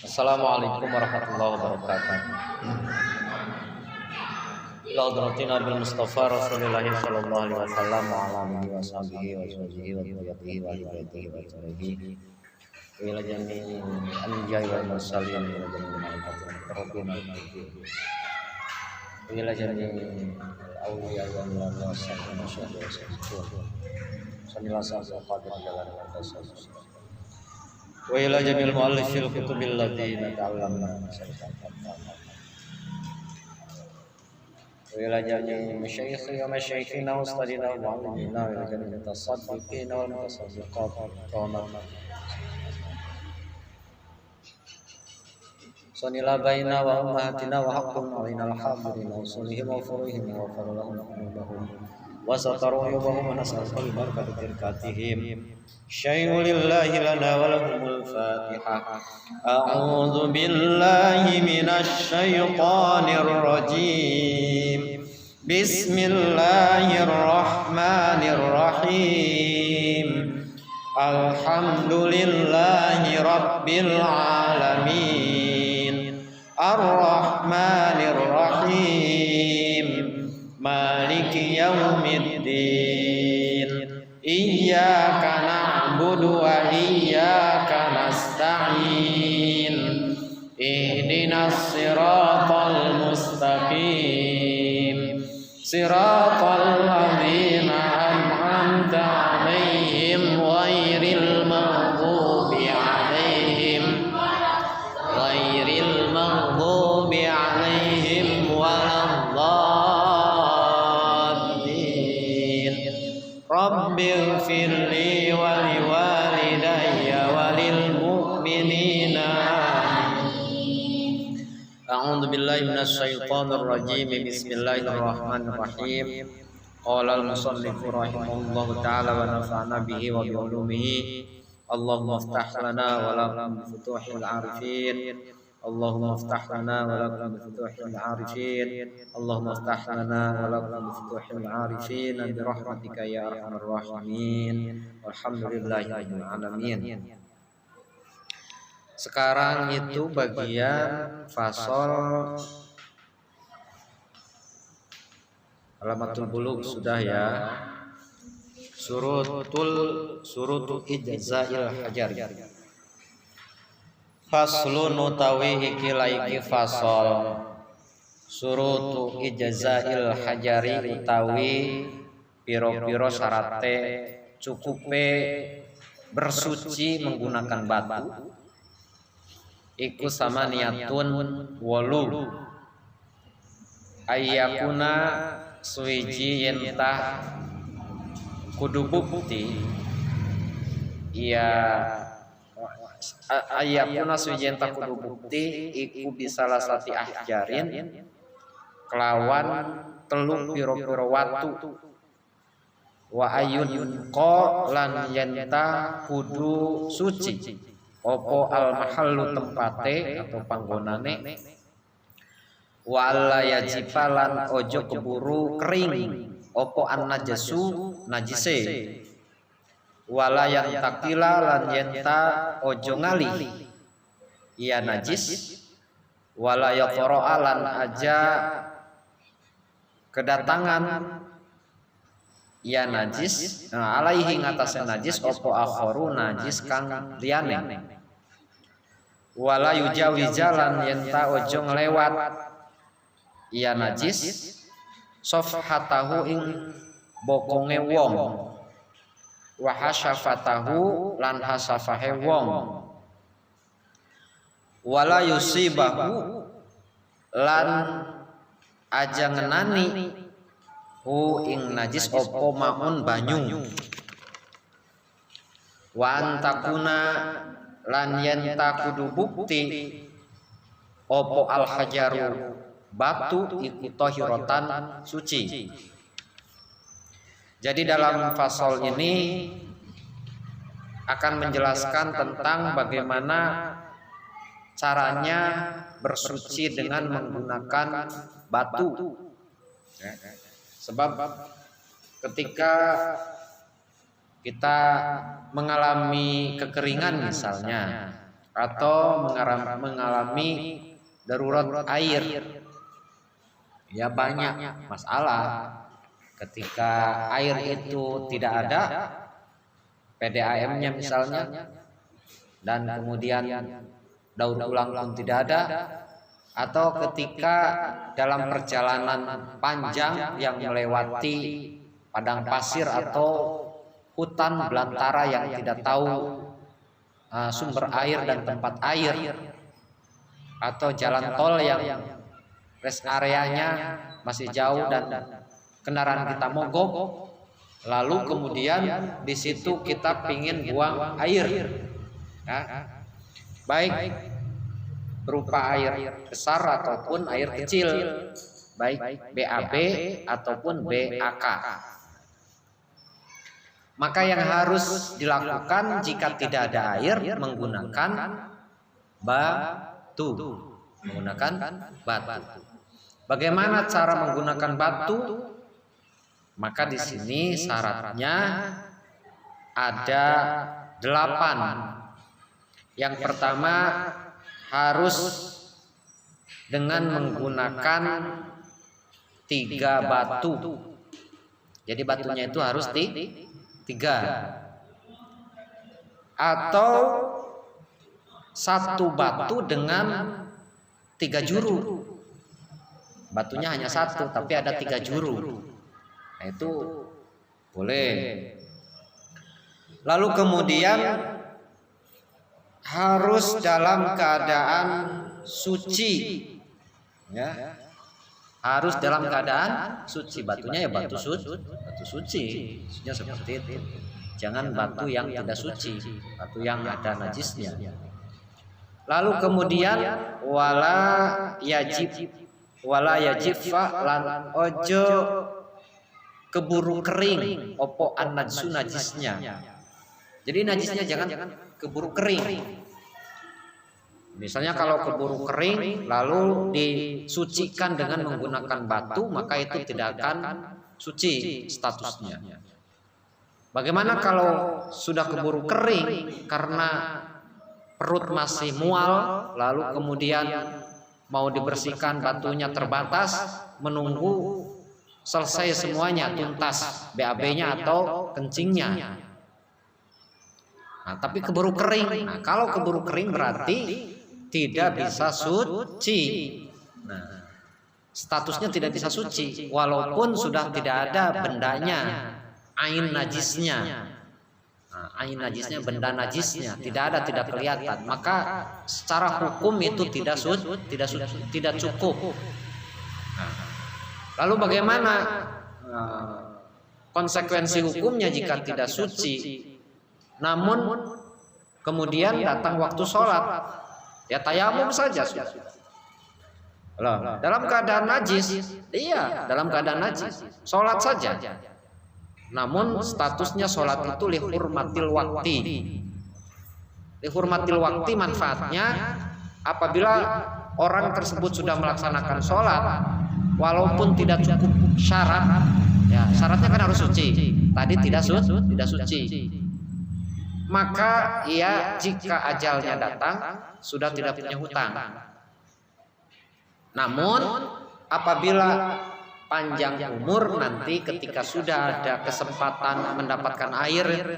Assalamualaikum warahmatullahi wabarakatuh. Ila hadratina bil Mustafa Rasulillah sallallahu alaihi wasallam wa ala alihi wa sahbihi wa sahbihi wa tabi'ihi wa ibadihi wa tabi'ihi wa ila jami'il anbiya'i wal mursalin wa ila jami'il malaikati muqarrabin wa ila jami'il awliya wal mursalin wa sahbihi wa sahbihi wa ila jami'il mu'allifil kutubil ladzina ta'allamna wa ila jami'il masyayikhi wa masyayikhina wa ustadina wa mu'allimina wa ila jami'il mutasaddiqina wal mutasaddiqat sanila baina wa ummahatina wa haqqun alaina al-hadirina wa sulihim wa furihim wa faralahum wa sataru yubahum wa nas'al barakati tirkatihim syai'u lillahi lana wa lahumul fatihah. A'udzu billahi minasy syaithanir rajim. Bismillahirrahmanirrahim. Alhamdulillahi rabbil alamin. Ar-rahmanir rahim. Maliki yaumiddin. Iyyaka na'budu wa iyyaka nasta'in. Ihdinas siratal mustaqim. Siratal ladzina an'amta 'alaihim ghairil maghdubi 'alaihim waladdallin. Rabbighfirli wa liwalidayya walil mu'minina. A'udzu billahi minasy syaithanir rajim. Bismillahirrahmanirrahim. Qala al-musannifu rahimahullahu ta'ala wa nafa'ana bihi wa bi ulumihi. Allahumma iftah lana wa lakum bi futuhil arifin. Allahumma iftah lana wa lakum bi futuhil arifin. Allahumma iftah lana wa lakum bi futuhil arifin bi rahmatika ya arhamar rahimin. Walhamdulillahirabbil alamin. Sekarang itu bagian fasal Alamatul Bulugh sudah ya. Surutu ijzail hajar. Faslun utawi iki laiki fasal surutu ijzail hajari utawi piro-piro syarate cukupe bersuci menggunakan batu iku sama niatun wolu ayyakuna suwiji yentah kudu bukti ya ayyakuna suwiji yentah kudu bukti iku bisalasati ahjarin kelawan telu piro-piro watu wa ayun ko lan yentah kudu suci opo al mahallu tempate atau panggonane wa alla yajibalan ojo keburu kering opo an najasu najise wala yantakila lan yenta ojo ngali iya najis wala yaqra'a lan aja kedatangan iya najis alaihi ngatasé najis opo akharu najis kang liyane wala yujawizalan yenta ojo nglewat iya najis sofhatahu ing bokonge wong wa hasyafatahu lan hasafahe wong wala yusibahu lan aja ngenani hu ing najis opo maun banyu wa antakuna lan yenta kudu bukti opo al hajaru batu iku tahiratan suci. Jadi dalam fasal ini akan menjelaskan tentang bagaimana caranya bersuci dengan menggunakan batu. Sebab ketika kita mengalami kekeringan misalnya, atau mengalami darurat air. Ya banyak masalah ketika air itu tidak ada PDAM-nya misalnya, dan kemudian daur ulang pun tidak ada, atau ketika dalam perjalanan panjang yang melewati padang pasir atau hutan belantara yang tidak tahu sumber air dan tempat air, atau jalan tol yang rest areanya masih jauh dan kendaraan kita mogok, lalu kemudian di situ kita pingin buang air, baik berupa air besar ataupun air kecil, baik BAB ataupun BAK. Maka yang harus dilakukan jika tidak ada air menggunakan batu. Bagaimana cara menggunakan batu? Maka di sini syaratnya ada 8. Yang pertama harus dengan menggunakan 3 batu. Jadi batunya itu harus 3, atau 1 batu dengan 3 juru. Batunya hanya 1 tapi ada 3 juru. Nah, itu boleh. Lalu kemudian harus dalam keadaan suci, ya. Harus dalam keadaan suci. Batunya ya batu suci. Maksudnya seperti itu. Jangan batu yang tidak suci, batu yang ada najisnya. Lalu kemudian wala yajib lan ojo keburu kering opo an najsu najisnya. Jadi najisnya jangan keburu kering. Misalnya kalau keburu kering lalu disucikan dengan menggunakan batu, maka itu tidak akan suci statusnya. Bagaimana kalau sudah keburu kering karena perut masih mual, lalu kemudian mau dibersihkan batunya terbatas, menunggu selesai semuanya, tuntas BAB-nya atau kencingnya. Nah, tapi keburu kering. Nah, kalau keburu kering berarti tidak bisa suci. Nah, statusnya tidak bisa suci walaupun sudah tidak ada bendanya, ain najisnya. Nah, ain najisnya, benda najisnya tidak ada, tidak kelihatan. Maka secara hukum itu tidak cukup. Nah, lalu bagaimana konsekuensi hukumnya jika tidak suci? Namun kemudian datang waktu sholat, ya tayamum saja sudah. Dalam keadaan najis, iya dalam keadaan najis, sholat saja. Namun statusnya sholat itu lihurmatil wakti. Lihurmatil wakti manfaatnya apabila orang tersebut sudah melaksanakan sholat, walaupun tidak cukup syarat, ya syaratnya kan harus suci. Tadi tidak suci. Maka ia jika ajalnya datang sudah tidak punya hutang. Namun apabila panjang umur nanti ketika sudah ada kesempatan mendapatkan air,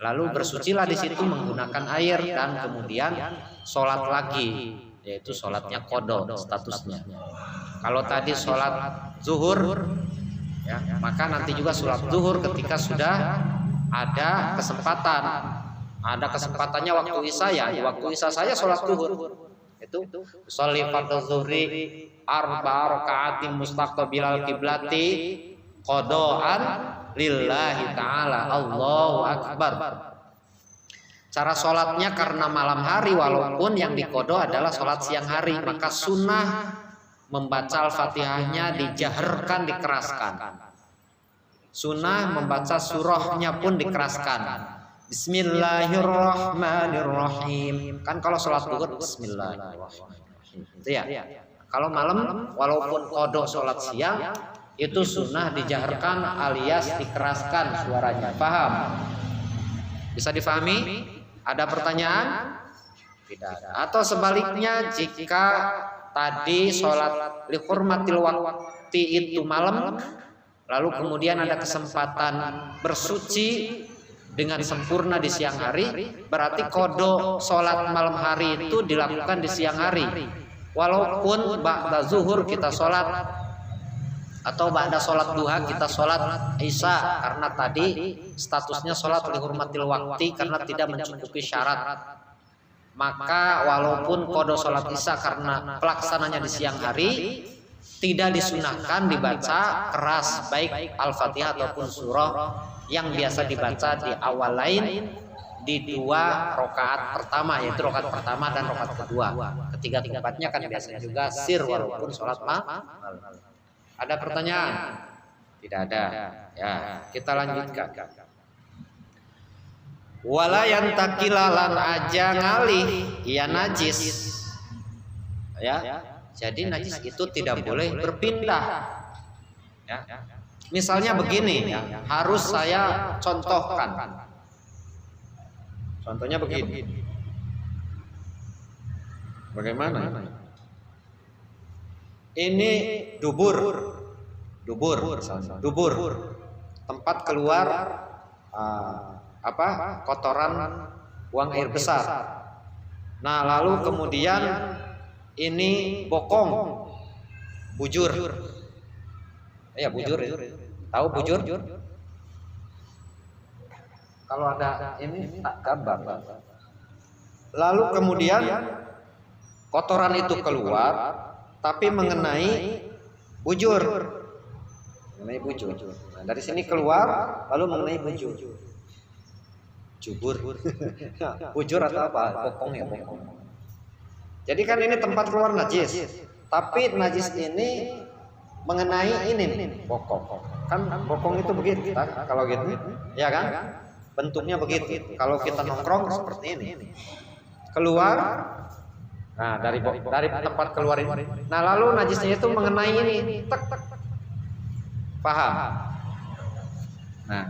lalu bersucilah di situ menggunakan air dan kemudian sholat lagi, yaitu sholatnya qadha statusnya. Kalau tadi sholat zuhur, ya, maka nanti juga sholat zuhur ketika sudah ada kesempatan. Ada kesempatannya waktu isya, ya waktu isya saya sholat zuhur itu sholli fardhu zuhri arba'a raka'atin mustaqbilal qiblati qadaan lillahi ta'ala, Allahu akbar. Cara sholatnya karena malam hari walaupun yang diqadha adalah sholat siang hari, maka sunnah membaca Al-Fatihahnya dijaharkan, dikeraskan. Sunnah membaca surahnya pun dikeraskan. Bismillahirrahmanirrahim. Kan kalau sholat zuhur Bismillahirrahmanirrahim. Itu ya. Kalau malam walaupun qadha sholat siang itu sunnah dijaharkan alias dikeraskan suaranya. Paham? Bisa difahami? Ada pertanyaan? Tidak ada. Atau sebaliknya, jika tadi sholat li hurmatil waqti itu malam, lalu kemudian ada kesempatan bersuci dengan sempurna di siang hari, berarti qada sholat malam hari itu dilakukan di siang hari. Walaupun ba'da zuhur kita sholat atau ba'da sholat duha kita sholat isya, karena tadi statusnya sholat li hurmatil waqti karena tidak mencukupi syarat. Maka walaupun qada sholat isya karena pelaksananya di siang hari, tidak disunahkan dibaca keras baik Al-Fatihah ataupun surah yang biasa dibaca di awal lain di 2 rakaat pertama, yaitu rakaat pertama dan rakaat kedua. Ketiga tempatnya kan biasanya juga sir walaupun sholat malam. Ada pertanyaan? Tidak ada. Ya, kita lanjutkan. Wala yantakilalan aja ngalih ya najis. Ya. Jadi najis itu tidak boleh berpindah. Ya. Misalnya begini, ya, harus saya contohkan. Contohnya begini. Bagaimana? Ini dubur. Tempat keluar kotoran buang air besar. Nah, lalu kemudian ini bokong, bujur. Ya, bujur. Tahu bujur? Kalau ada ini tak gambar. Lalu kemudian kotoran itu keluar, tapi mengenai bujur. Nah, dari sini keluar, lalu mengenai bujur. Bujur atau apa? Bokong ya, bokong. Jadi kan ini tempat keluar najis, tapi najis ini mengenai ini bokong. Kan bokong itu begitu, kalau gitu, ya kan? Bentuknya begitu. Kalau kita nongkrong seperti ini, keluar. Nah, dari tempat keluar ini. Nah, lalu najisnya itu mengenai ini. Paham? Nah,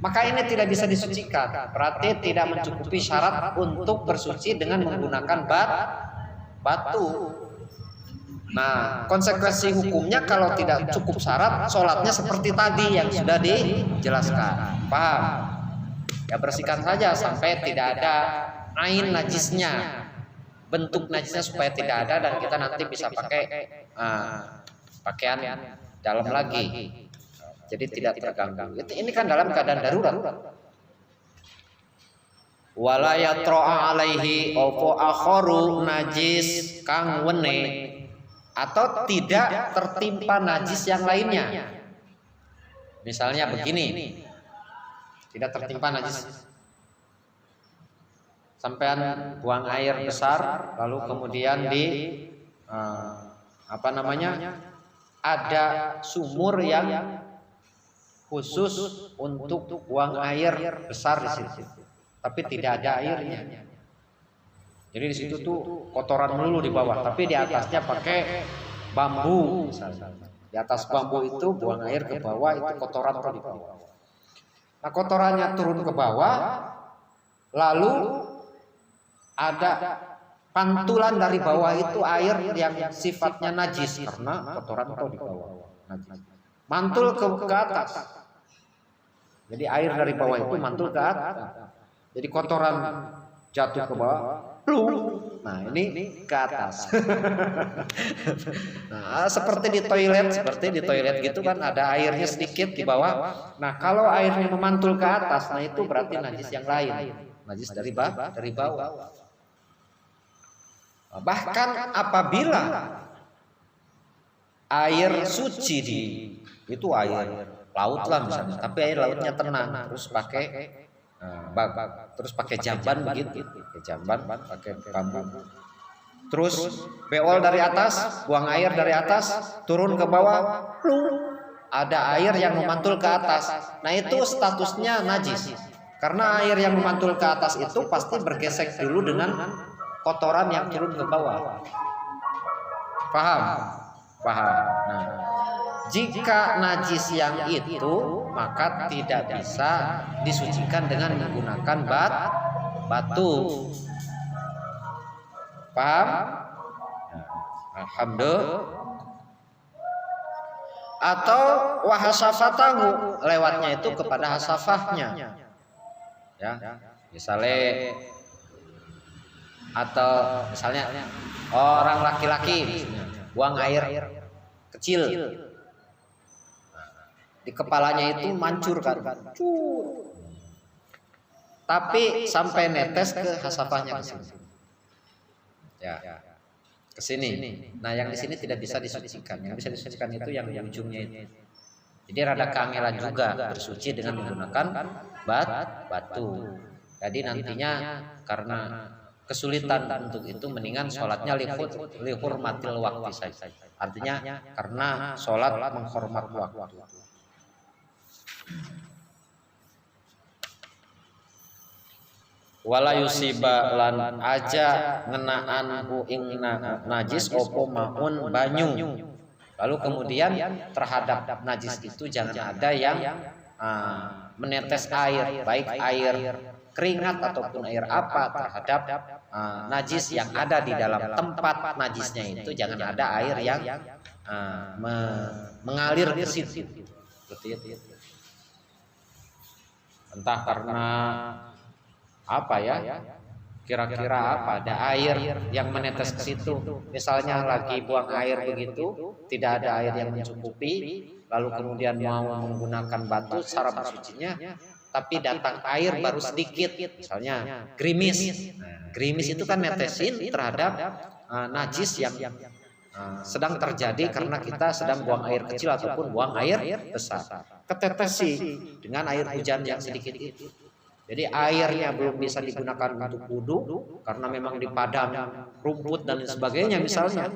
maka ini tidak bisa disucikan. Berarti tidak mencukupi syarat untuk bersuci dengan menggunakan batu. Nah, konsekuensi hukumnya kalau tidak cukup syarat, sholatnya seperti tadi yang sudah dijelaskan. Paham? Ya, bersihkan saja sampai tidak ada ain najisnya, bentuk najisnya supaya tidak ada, dan kita nanti bisa pakai pakaian dalam lagi. Jadi tidak terganggu. Ini kan dalam keadaan darurat. Wala yatra'a alaihi opo akharu najis kang wene, atau tidak tertimpa najis yang lainnya. Misalnya begini, tidak tertimpa najis. Sampean buang air besar, lalu kemudian ada sumur yang khusus untuk buang air besar di situ, tapi tidak ada airnya. Jadi di situ tuh kotoran melulu di bawah, tapi di atasnya pakai bambu. Di atas bambu itu buang air ke bawah, itu kotoran tuh di bawah. Nah, kotorannya turun ke bawah, lalu ada pantulan dari bawah itu air yang sifatnya najis karena kotoran tuh di bawah. Najis. Mantul ke atas. Jadi air dari bawah itu mantul ke atas. Jadi kotoran jatuh ke bawah, nah ini ke atas. Nah, seperti di toilet gitu kan, ada airnya sedikit di bawah. Nah, kalau airnya memantul ke atas, nah itu berarti najis yang lain, najis dari bawah. Bahkan apabila air suci itu air laut lah misalnya, tapi air lautnya tenang, terus pakai jamban begitu, pakai bambu. Terus beol dari atas, buang air dari atas, turun ke bawah, ada air yang memantul ke atas. Nah, itu statusnya najis. Karena air yang memantul ke atas itu pasti bergesek dulu dengan kotoran yang turun ke bawah. Paham? Nah, jika najis yang itu, maka tidak bisa disucikan dengan menggunakan batu. Paham? Alhamdulillah. Atau wahasafatahu, lewatnya itu kepada hasafahnya. Ya, misalnya atau misalnya orang laki-laki buang air kecil di kepalanya itu mancur kan, tapi sampai netes ke hasafahnya ke sini. Ya, ke sini. Nah, yang di sini tidak bisa disucikan. Yang bisa disucikan itu yang di ujungnya itu. Jadi rada kangelan juga bersuci dengan menggunakan batu. Jadi nantinya karena kesulitan untuk itu mendingan sholatnya lihurmatil waktu saja. Artinya karena sholat menghormat waktu. Wala yusiba lan aja ngenaan hu ing najis opo maun banyu. Lalu kemudian terhadap najis itu jangan ada yang menetes air, baik air keringat ataupun air apa terhadap najis yang ada di dalam tempat najisnya itu, jangan ada air yang mengalir ke situ. Entah karena apa ya? Kira-kira apa? Ada air yang menetes ke situ. Misalnya lagi buang air begitu, tidak ada air yang mencukupi, lalu kemudian mau menggunakan batu cara bersucinya, tapi datang air baru sedikit, misalnya gerimis. Gerimis itu kan netesin terhadap najis yang sedang terjadi karena kita sedang buang air kecil ataupun buang air besar. Ketetesi dengan air hujan yang sedikit itu. Jadi airnya belum bisa digunakan untuk wudu karena memang di padang rumput dan sebagainya misalnya.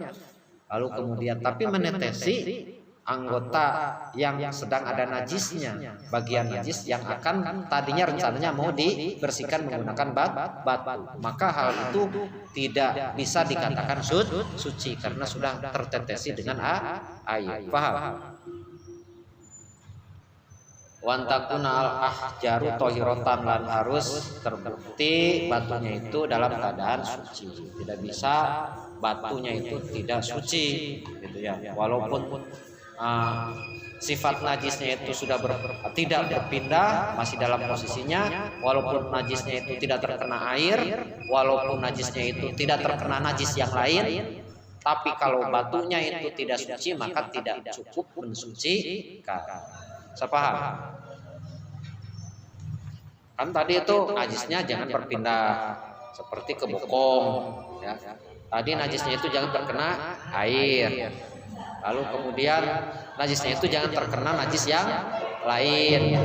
Lalu kemudian tapi menetesi anggota yang sedang ada najisnya, bagian najis yang akan tadinya rencananya mau dibersihkan menggunakan batu. Maka hal itu tidak bisa dikatakan suci karena sudah tertetesi dengan air. Paham? Wantakuna al-ahjaru tohirotan, lan harus terbukti batunya itu dalam keadaan suci. Tidak bisa batunya itu tidak suci, gitu ya. Walaupun sifat najisnya itu sudah tidak berpindah, masih dalam posisinya. Walaupun najisnya itu tidak terkena air, walaupun najisnya itu tidak terkena najis yang lain, tapi kalau batunya itu tidak suci maka tidak cukup mensucikan. Sepaham? Kan tadi itu najisnya jangan berpindah seperti ke bokong, ya. Tadi najisnya itu jangan terkena air. Lalu kemudian najisnya itu jangan terkena najis yang lain.